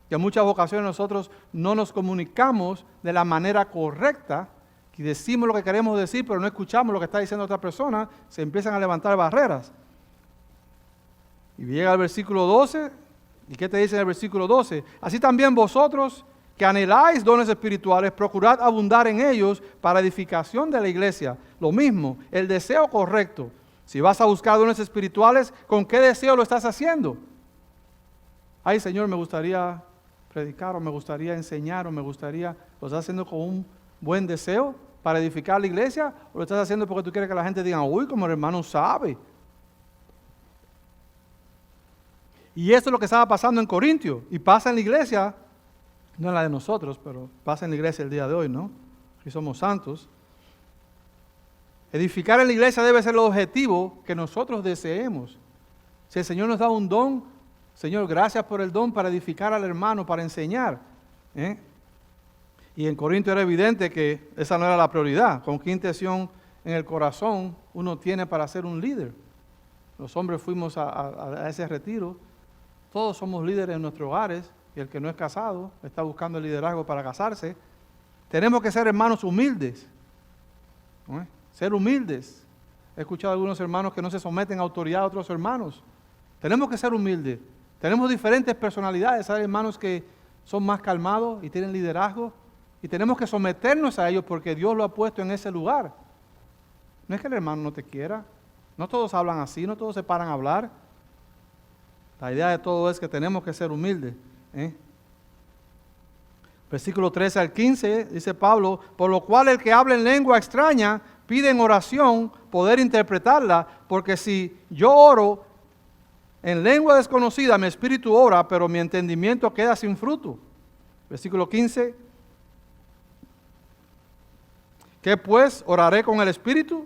que en muchas ocasiones nosotros no nos comunicamos de la manera correcta, y decimos lo que queremos decir, pero no escuchamos lo que está diciendo otra persona, se empiezan a levantar barreras. Y llega al versículo 12, ¿y qué te dice en el versículo 12? Así también vosotros, que anheláis dones espirituales, procurad abundar en ellos para edificación de la iglesia. Lo mismo, el deseo correcto. Si vas a buscar dones espirituales, ¿con qué deseo lo estás haciendo? Ay, Señor, me gustaría predicar, o me gustaría enseñar, o me gustaría... ¿Lo estás haciendo con un buen deseo para edificar la iglesia? ¿O lo estás haciendo porque tú quieres que la gente diga, uy, como el hermano sabe? Y esto es lo que estaba pasando en Corintio, y pasa en la iglesia, no en la de nosotros, pero pasa en la iglesia el día de hoy, ¿no? Que somos santos. Edificar en la iglesia debe ser el objetivo que nosotros deseemos. Si el Señor nos da un don, Señor, gracias por el don para edificar al hermano, para enseñar. Y en Corinto era evidente que esa no era la prioridad. ¿Con qué intención en el corazón uno tiene para ser un líder? Los hombres fuimos a ese retiro. Todos somos líderes en nuestros hogares. Y el que no es casado está buscando el liderazgo para casarse. Tenemos que ser hermanos humildes. Ser humildes. He escuchado a algunos hermanos que no se someten a autoridad a otros hermanos. Tenemos que ser humildes. Tenemos diferentes personalidades. Hay hermanos que son más calmados y tienen liderazgo. Y tenemos que someternos a ellos porque Dios lo ha puesto en ese lugar. No es que el hermano no te quiera. No todos hablan así, no todos se paran a hablar. La idea de todo es que tenemos que ser humildes. Versículo 13 al 15, dice Pablo, por lo cual el que habla en lengua extraña pide en oración poder interpretarla, porque si yo oro en lengua desconocida, mi espíritu ora, pero mi entendimiento queda sin fruto. Versículo 15, ¿qué pues? Oraré con el espíritu,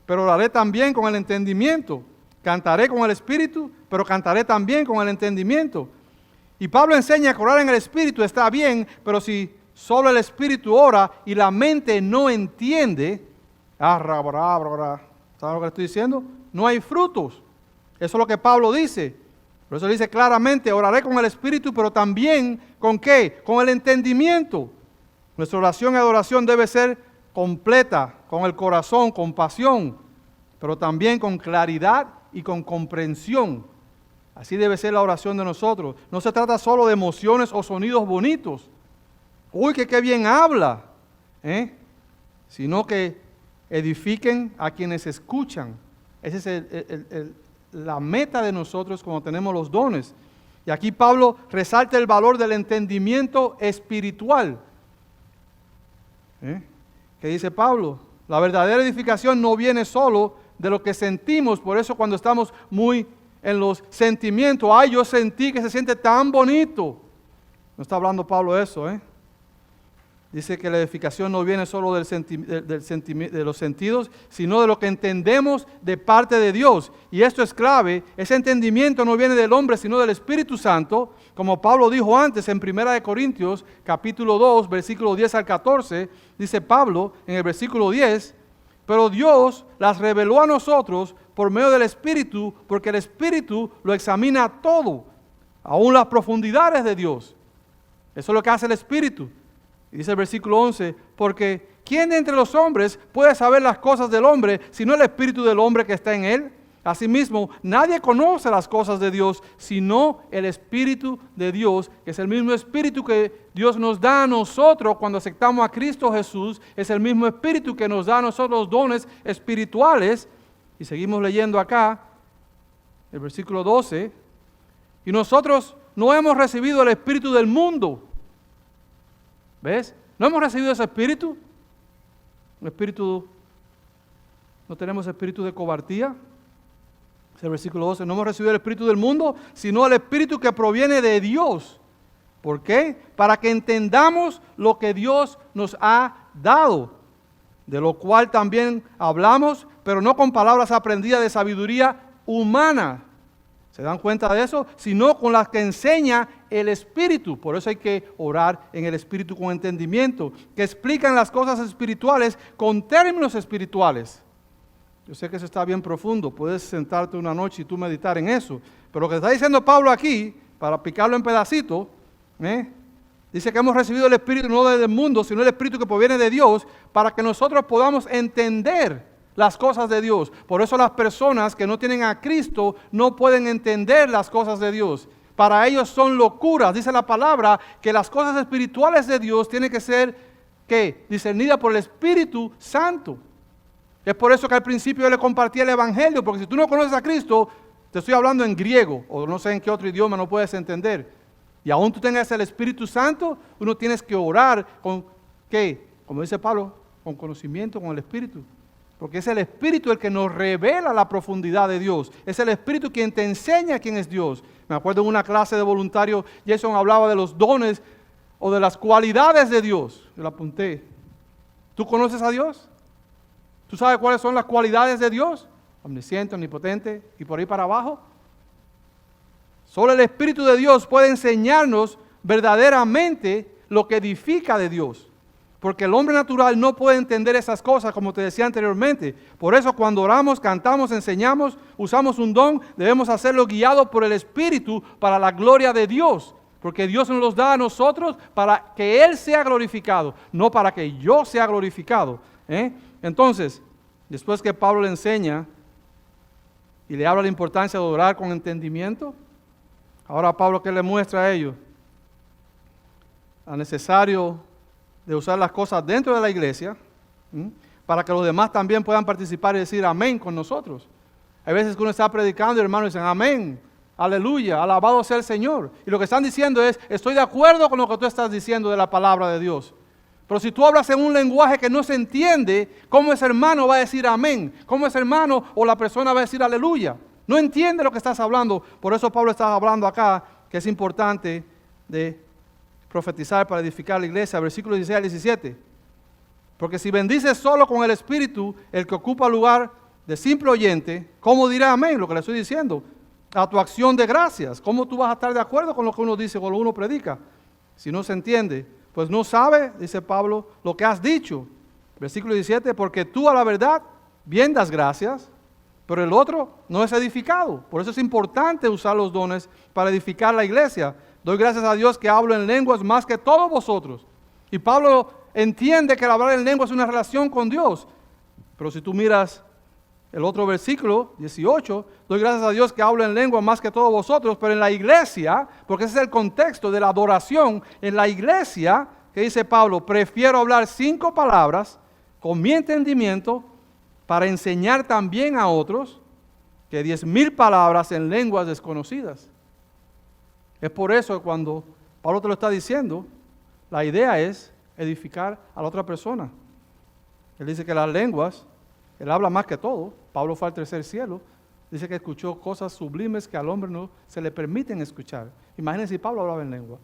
pero oraré también con el entendimiento. Cantaré con el espíritu, pero cantaré también con el entendimiento. Y Pablo enseña que orar en el espíritu está bien, pero si solo el espíritu ora y la mente no entiende, ¿sabes lo que estoy diciendo? No hay frutos. Eso es lo que Pablo dice. Por eso dice claramente, oraré con el espíritu, pero también ¿con qué? Con el entendimiento. Nuestra oración y adoración debe ser completa, con el corazón, con pasión, pero también con claridad y con comprensión. Así debe ser la oración de nosotros. No se trata solo de emociones o sonidos bonitos. Uy, que qué bien habla. Sino que edifiquen a quienes escuchan. Esa es la meta de nosotros cuando tenemos los dones. Y aquí Pablo resalta el valor del entendimiento espiritual. ¿Qué dice Pablo? La verdadera edificación no viene solo de lo que sentimos. Por eso cuando estamos muy en los sentimientos, ay, yo sentí que se siente tan bonito. No está hablando Pablo de eso, Dice que la edificación no viene solo de los sentidos, sino de lo que entendemos de parte de Dios. Y esto es clave, ese entendimiento no viene del hombre, sino del Espíritu Santo, como Pablo dijo antes en 1 Corintios, capítulo 2, versículo 10 al 14, dice Pablo en el versículo 10, pero Dios las reveló a nosotros por medio del Espíritu, porque el Espíritu lo examina todo, aún las profundidades de Dios. Eso es lo que hace el Espíritu. Y dice el versículo 11, porque ¿quién de entre los hombres puede saber las cosas del hombre, sino el Espíritu del hombre que está en él? Asimismo, nadie conoce las cosas de Dios, sino el Espíritu de Dios, que es el mismo Espíritu que Dios nos da a nosotros cuando aceptamos a Cristo Jesús, es el mismo Espíritu que nos da a nosotros los dones espirituales. Y seguimos leyendo acá, el versículo 12, y nosotros no hemos recibido el espíritu del mundo. ¿Ves? No hemos recibido ese espíritu. Un espíritu, no tenemos espíritu de cobardía. Es el versículo 12, no hemos recibido el espíritu del mundo, sino el espíritu que proviene de Dios. ¿Por qué? Para que entendamos lo que Dios nos ha dado. de lo cual también hablamos, pero no con palabras aprendidas de sabiduría humana. ¿Se dan cuenta de eso? Sino con las que enseña el Espíritu. Por eso hay que orar en el Espíritu con entendimiento, que explican las cosas espirituales con términos espirituales. Yo sé que eso está bien profundo, puedes sentarte una noche y tú meditar en eso. Pero lo que está diciendo Pablo aquí, para picarlo en pedacitos, dice que hemos recibido el Espíritu no del mundo, sino el Espíritu que proviene de Dios, para que nosotros podamos entender las cosas de Dios. Por eso las personas que no tienen a Cristo no pueden entender las cosas de Dios. Para ellos son locuras. Dice la palabra que las cosas espirituales de Dios tienen que ser, ¿qué? Discernidas por el Espíritu Santo. Es por eso que al principio yo le compartí el Evangelio, porque si tú no conoces a Cristo, te estoy hablando en griego, o no sé en qué otro idioma no puedes entender. Y aún tú tengas el Espíritu Santo, uno tienes que orar con, ¿qué? Como dice Pablo, con conocimiento, con el Espíritu. Porque es el Espíritu el que nos revela la profundidad de Dios. Es el Espíritu quien te enseña quién es Dios. Me acuerdo en una clase de voluntario, Jason hablaba de los dones o de las cualidades de Dios. Yo lo apunté. ¿Tú conoces a Dios? ¿Tú sabes cuáles son las cualidades de Dios? Omnisciente, omnipotente y por ahí para abajo. Solo el Espíritu de Dios puede enseñarnos verdaderamente lo que edifica de Dios. Porque el hombre natural no puede entender esas cosas, como te decía anteriormente. Por eso cuando oramos, cantamos, enseñamos, usamos un don, debemos hacerlo guiado por el Espíritu para la gloria de Dios. Porque Dios nos los da a nosotros para que Él sea glorificado, no para que yo sea glorificado. Entonces, después que Pablo le enseña y le habla de la importancia de orar con entendimiento, ahora Pablo, ¿qué le muestra a ellos? Es necesario de usar las cosas dentro de la iglesia, para que los demás también puedan participar y decir amén con nosotros. Hay veces que uno está predicando y hermanos dicen amén, aleluya, alabado sea el Señor. Y lo que están diciendo es, estoy de acuerdo con lo que tú estás diciendo de la palabra de Dios. Pero si tú hablas en un lenguaje que no se entiende, ¿cómo ese hermano va a decir amén? ¿Cómo ese hermano o la persona va a decir aleluya? No entiende lo que estás hablando. Por eso Pablo está hablando acá que es importante de profetizar para edificar la iglesia, versículos 16 al 17. Porque si bendices solo con el Espíritu, el que ocupa lugar de simple oyente, ¿cómo dirá amén? Lo que le estoy diciendo, a tu acción de gracias. ¿Cómo tú vas a estar de acuerdo con lo que uno dice o lo que uno predica? Si no se entiende, pues no sabe, dice Pablo, lo que has dicho. Versículo 17, porque tú a la verdad bien das gracias, pero el otro no es edificado. Por eso es importante usar los dones para edificar la iglesia. Doy gracias a Dios que hablo en lenguas más que todos vosotros. Y Pablo entiende que el hablar en lenguas es una relación con Dios. Pero si tú miras el otro versículo, 18, doy gracias a Dios que hablo en lengua más que todos vosotros, pero en la iglesia, porque ese es el contexto de la adoración, en la iglesia, que dice Pablo, prefiero hablar 5 palabras con mi entendimiento para enseñar también a otros que 10,000 palabras en lenguas desconocidas. Es por eso que cuando Pablo te lo está diciendo, la idea es edificar a la otra persona. Él dice que las lenguas, él habla más que todo. Pablo fue al tercer cielo. Dice que escuchó cosas sublimes que al hombre no se le permiten escuchar. Imagínense si Pablo hablaba en lengua.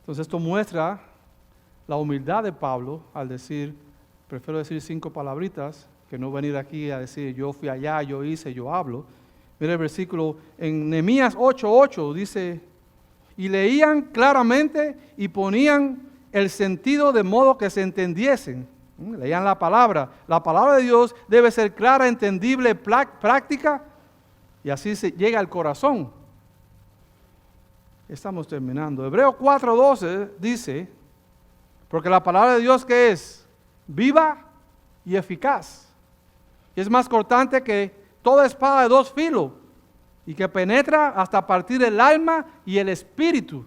Entonces esto muestra la humildad de Pablo al decir, prefiero decir 5 palabritas que no venir aquí a decir yo fui allá, yo hice, yo hablo. Mira el versículo en Nehemías 8:8 dice, y leían claramente y ponían el sentido de modo que se entendiesen. Leían la palabra. La palabra de Dios debe ser clara, entendible, práctica, y así se llega al corazón. Estamos terminando. Hebreos 4:12 dice, porque la palabra de Dios que es viva y eficaz, y es más cortante que toda espada de 2 filos, y que penetra hasta partir el alma y el espíritu.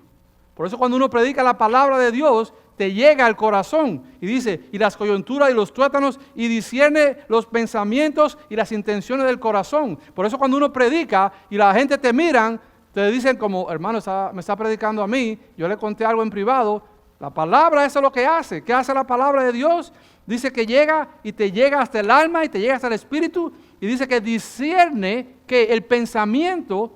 Por eso cuando uno predica la palabra de Dios, te llega al corazón, y dice, y las coyunturas y los tuétanos, y discierne los pensamientos y las intenciones del corazón. Por eso cuando uno predica, y la gente te miran, te dicen como, hermano, me está predicando a mí, yo le conté algo en privado. La palabra, eso es lo que hace. ¿Qué hace la palabra de Dios? Dice que llega y te llega hasta el alma y te llega hasta el espíritu, y dice que discierne que el pensamiento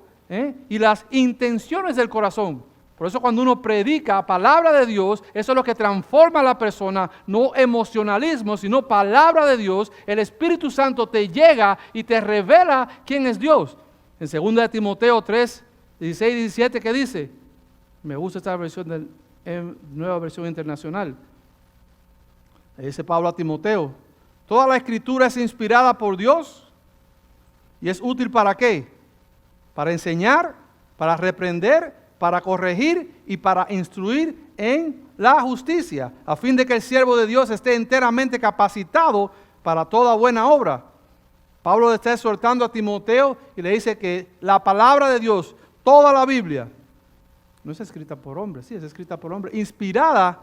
y las intenciones del corazón. Por eso cuando uno predica palabra de Dios, eso es lo que transforma a la persona, no emocionalismo, sino palabra de Dios. El Espíritu Santo te llega y te revela quién es Dios. En 2 de Timoteo 3, 16 y 17, ¿qué dice? Me gusta esta versión nueva versión internacional. Dice Pablo a Timoteo, toda la escritura es inspirada por Dios y es útil ¿para qué? Para enseñar, para reprender, para corregir y para instruir en la justicia, a fin de que el siervo de Dios esté enteramente capacitado para toda buena obra. Pablo le está exhortando a Timoteo y le dice que la palabra de Dios, toda la Biblia, no es escrita por hombres, sí es escrita por hombres, inspirada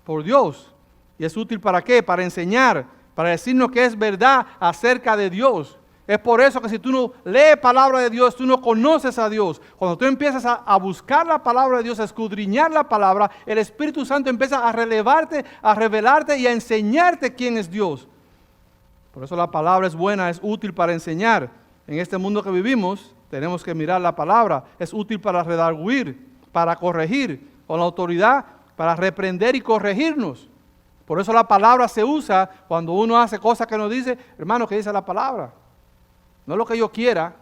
por Dios. ¿Y es útil para qué? Para enseñar, para decirnos que es verdad acerca de Dios. Es por eso que si tú no lees palabra de Dios, tú no conoces a Dios. Cuando tú empiezas a buscar la palabra de Dios, a escudriñar la palabra, el Espíritu Santo empieza a relevarte, a revelarte y a enseñarte quién es Dios. Por eso la palabra es buena, es útil para enseñar. En este mundo que vivimos, tenemos que mirar la palabra. Es útil para redarguir, para corregir, con la autoridad, para reprender y corregirnos. Por eso la palabra se usa cuando uno hace cosas que nos dice, hermano, ¿qué dice la palabra? No es lo que yo quiera,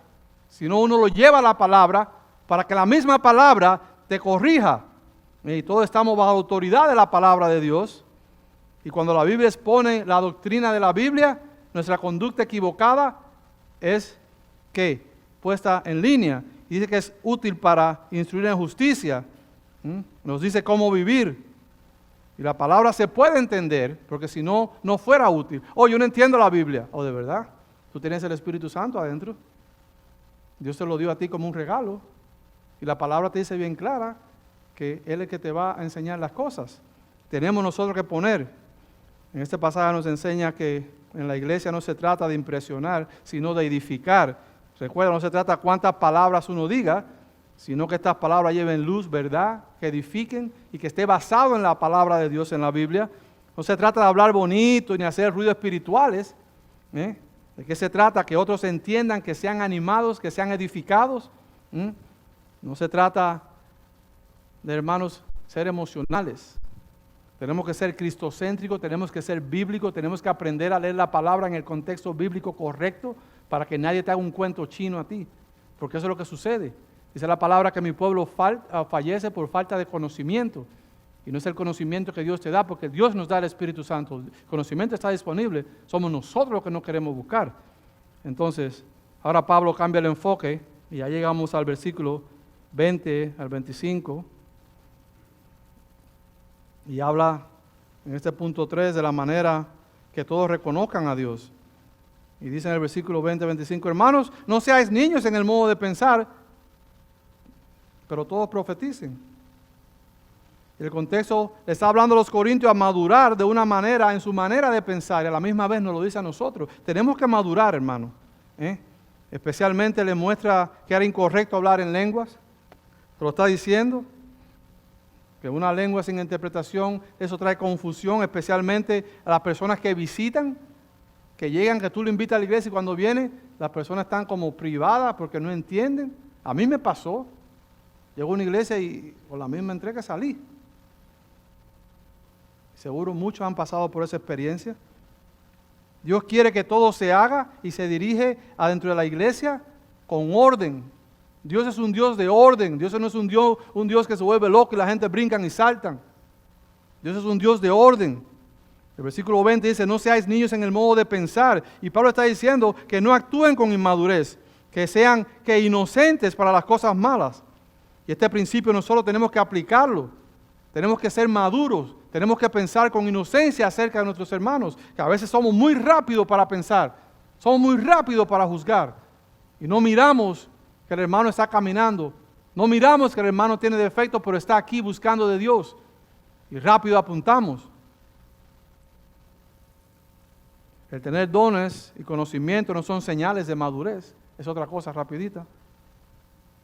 sino uno lo lleva a la palabra para que la misma palabra te corrija. Y todos estamos bajo autoridad de la palabra de Dios. Y cuando la Biblia expone la doctrina de la Biblia, nuestra conducta equivocada es ¿qué? Puesta en línea. Y dice que es útil para instruir en justicia. Nos dice cómo vivir. Y la palabra se puede entender, porque si no, no fuera útil. Oh, yo no entiendo la Biblia. Oh, ¿de verdad? Tú tienes el Espíritu Santo adentro. Dios te lo dio a ti como un regalo. Y la palabra te dice bien clara que Él es el que te va a enseñar las cosas. Tenemos nosotros que poner. En este pasaje nos enseña que en la iglesia no se trata de impresionar, sino de edificar. Recuerda, no se trata cuántas palabras uno diga, sino que estas palabras lleven luz, verdad, que edifiquen y que esté basado en la palabra de Dios en la Biblia. No se trata de hablar bonito ni hacer ruidos espirituales. ¿De qué se trata? Que otros entiendan, que sean animados, que sean edificados. No se trata de, hermanos, ser emocionales. Tenemos que ser cristocéntricos, tenemos que ser bíblicos, tenemos que aprender a leer la palabra en el contexto bíblico correcto para que nadie te haga un cuento chino a ti. Porque eso es lo que sucede. Dice la palabra que mi pueblo fallece por falta de conocimiento. Y no es el conocimiento que Dios te da, porque Dios nos da el Espíritu Santo. El conocimiento está disponible, somos nosotros los que no queremos buscar. Entonces, ahora Pablo cambia el enfoque, y ya llegamos al versículo 20 al 25, y habla en este punto 3 de la manera que todos reconozcan a Dios. Y dice en el versículo 20-25, hermanos, no seáis niños en el modo de pensar, pero todos profeticen. El contexto le está hablando a los corintios a madurar de una manera, en su manera de pensar, y a la misma vez nos lo dice a nosotros. Tenemos que madurar, hermano. Especialmente le muestra que era incorrecto hablar en lenguas. Te lo está diciendo. Que una lengua sin interpretación, eso trae confusión, especialmente a las personas que visitan, que llegan, que tú lo invitas a la iglesia y cuando viene, las personas están como privadas porque no entienden. A mí me pasó. Llegó a una iglesia y con la misma entrega salí. Seguro muchos han pasado por esa experiencia. Dios quiere que todo se haga y se dirige adentro de la iglesia con orden. Dios es un Dios de orden. Dios no es un Dios que se vuelve loco y la gente brincan y saltan. Dios es un Dios de orden. El versículo 20 dice, no seáis niños en el modo de pensar. Y Pablo está diciendo que no actúen con inmadurez, que sean inocentes para las cosas malas. Y este principio nosotros tenemos que aplicarlo. Tenemos que ser maduros. Tenemos que pensar con inocencia acerca de nuestros hermanos, que a veces somos muy rápidos para pensar, somos muy rápidos para juzgar. Y no miramos que el hermano está caminando, no miramos que el hermano tiene defectos, pero está aquí buscando de Dios. Y rápido apuntamos. El tener dones y conocimiento no son señales de madurez, es otra cosa rapidita.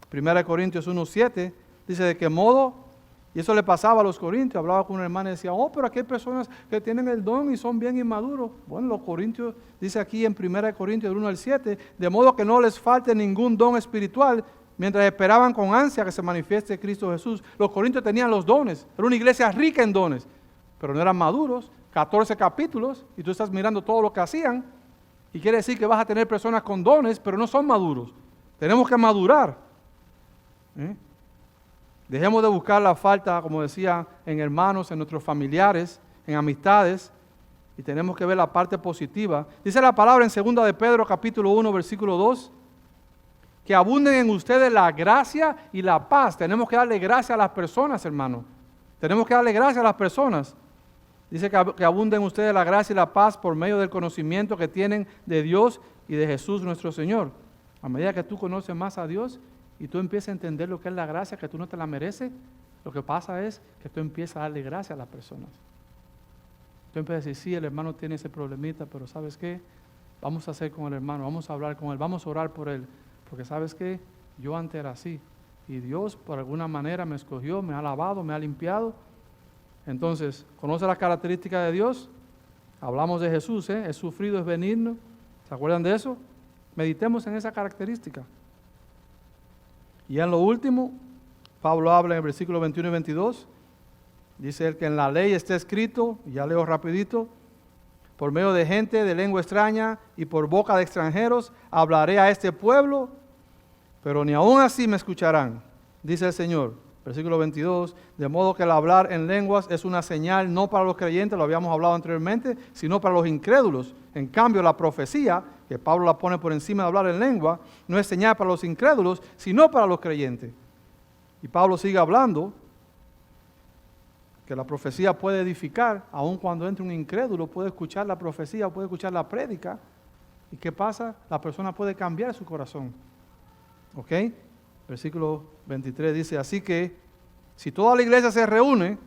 1 Corintios 1:7 dice de qué modo, y eso le pasaba a los corintios, hablaba con un hermano y decía, oh, pero aquí hay personas que tienen el don y son bien inmaduros. Bueno, los corintios, dice aquí en 1 Corintios 1 al 7, de modo que no les falte ningún don espiritual, mientras esperaban con ansia que se manifieste Cristo Jesús. Los corintios tenían los dones, era una iglesia rica en dones, pero no eran maduros. 14 capítulos, y tú estás mirando todo lo que hacían, y quiere decir que vas a tener personas con dones, pero no son maduros. Tenemos que madurar. Dejemos de buscar la falta, como decía, en hermanos, en nuestros familiares, en amistades, y tenemos que ver la parte positiva. Dice la palabra en 2 de Pedro, capítulo 1, versículo 2, que abunden en ustedes la gracia y la paz. Tenemos que darle gracia a las personas, hermano. Tenemos que darle gracia a las personas. Dice que abunden ustedes la gracia y la paz por medio del conocimiento que tienen de Dios y de Jesús nuestro Señor. A medida que tú conoces más a Dios y tú empiezas a entender lo que es la gracia, que tú no te la mereces, lo que pasa es que tú empiezas a darle gracia a las personas. Tú empiezas a decir, sí, el hermano tiene ese problemita, pero ¿sabes qué? Vamos a hacer con el hermano, vamos a hablar con él, vamos a orar por él. Porque ¿sabes qué? Yo antes era así. Y Dios por alguna manera me escogió, me ha lavado, me ha limpiado. Entonces, ¿conoce las características de Dios? Hablamos de Jesús, es sufrido, es benigno. ¿Se acuerdan de eso? Meditemos en esa característica. Y en lo último, Pablo habla en el versículo 21 y 22. Dice él que en la ley está escrito, y ya leo rapidito, por medio de gente de lengua extraña y por boca de extranjeros, hablaré a este pueblo, pero ni aun así me escucharán, dice el Señor. Versículo 22, de modo que el hablar en lenguas es una señal no para los creyentes, lo habíamos hablado anteriormente, sino para los incrédulos. En cambio, la profecía, que Pablo la pone por encima de hablar en lengua, no es señal para los incrédulos, sino para los creyentes. Y Pablo sigue hablando que la profecía puede edificar, aun cuando entre un incrédulo, puede escuchar la profecía, puede escuchar la prédica. ¿Y qué pasa? La persona puede cambiar su corazón. ¿Ok? Versículo 23 dice, así que si toda la iglesia se reúne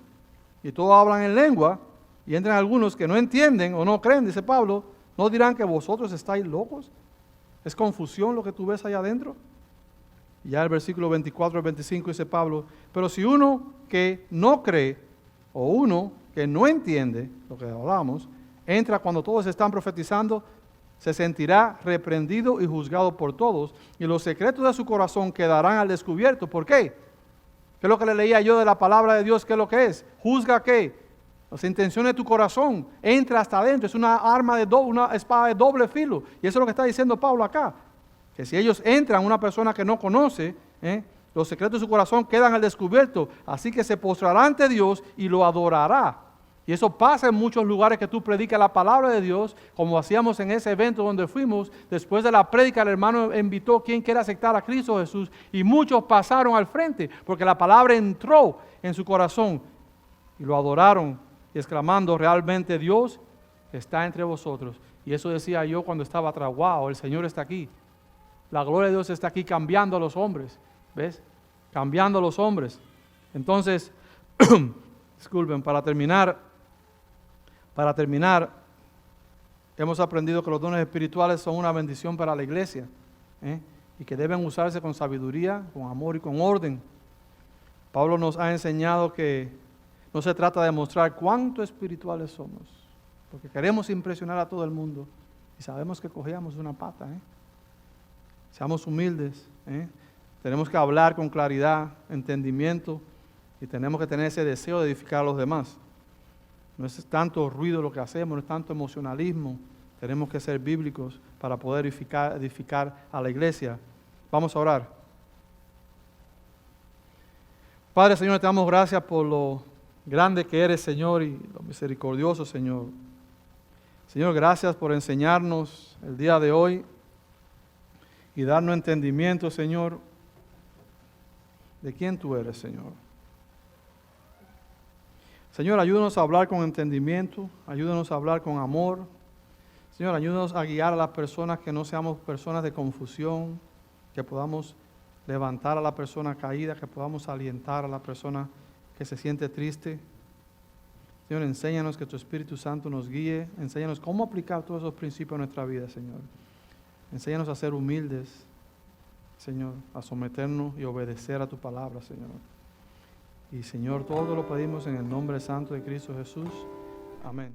y todos hablan en lengua y entran algunos que no entienden o no creen, dice Pablo, ¿no dirán que vosotros estáis locos? ¿Es confusión lo que tú ves allá adentro? Y ya el versículo 24 al 25 dice Pablo, pero si uno que no cree o uno que no entiende lo que hablamos, entra cuando todos están profetizando, se sentirá reprendido y juzgado por todos, y los secretos de su corazón quedarán al descubierto. ¿Por qué? ¿Qué es lo que le leía yo de la palabra de Dios? ¿Qué es lo que es? Juzga qué. Las intenciones de tu corazón, entra hasta adentro, es una una espada de doble filo. Y eso es lo que está diciendo Pablo acá. Que si ellos entran, una persona que no conoce, los secretos de su corazón quedan al descubierto. Así que se postrará ante Dios y lo adorará. Y eso pasa en muchos lugares que tú predicas la palabra de Dios, como hacíamos en ese evento donde fuimos. Después de la prédica, el hermano invitó a quien quiera aceptar a Cristo Jesús, y muchos pasaron al frente, porque la palabra entró en su corazón, y lo adoraron, exclamando, realmente Dios está entre vosotros. Y eso decía yo cuando estaba atrás, wow, el Señor está aquí. La gloria de Dios está aquí cambiando a los hombres, ¿ves? Cambiando a los hombres. Entonces, disculpen, para terminar, hemos aprendido que los dones espirituales son una bendición para la iglesia, y que deben usarse con sabiduría, con amor y con orden. Pablo nos ha enseñado que no se trata de mostrar cuánto espirituales somos, porque queremos impresionar a todo el mundo y sabemos que cogíamos una pata. Seamos humildes, tenemos que hablar con claridad, entendimiento, y tenemos que tener ese deseo de edificar a los demás. No es tanto ruido lo que hacemos, no es tanto emocionalismo. Tenemos que ser bíblicos para poder edificar a la iglesia. Vamos a orar. Padre, Señor, te damos gracias por lo grande que eres, Señor, y lo misericordioso, Señor. Señor, gracias por enseñarnos el día de hoy y darnos entendimiento, Señor, de quién tú eres, Señor. Señor, ayúdanos a hablar con entendimiento, ayúdanos a hablar con amor. Señor, ayúdanos a guiar a las personas, que no seamos personas de confusión, que podamos levantar a la persona caída, que podamos alientar a la persona que se siente triste. Señor, enséñanos que tu Espíritu Santo nos guíe, enséñanos cómo aplicar todos esos principios en nuestra vida, Señor. Enséñanos a ser humildes, Señor, a someternos y obedecer a tu palabra, Señor. Y Señor, todo lo pedimos en el nombre santo de Cristo Jesús. Amén.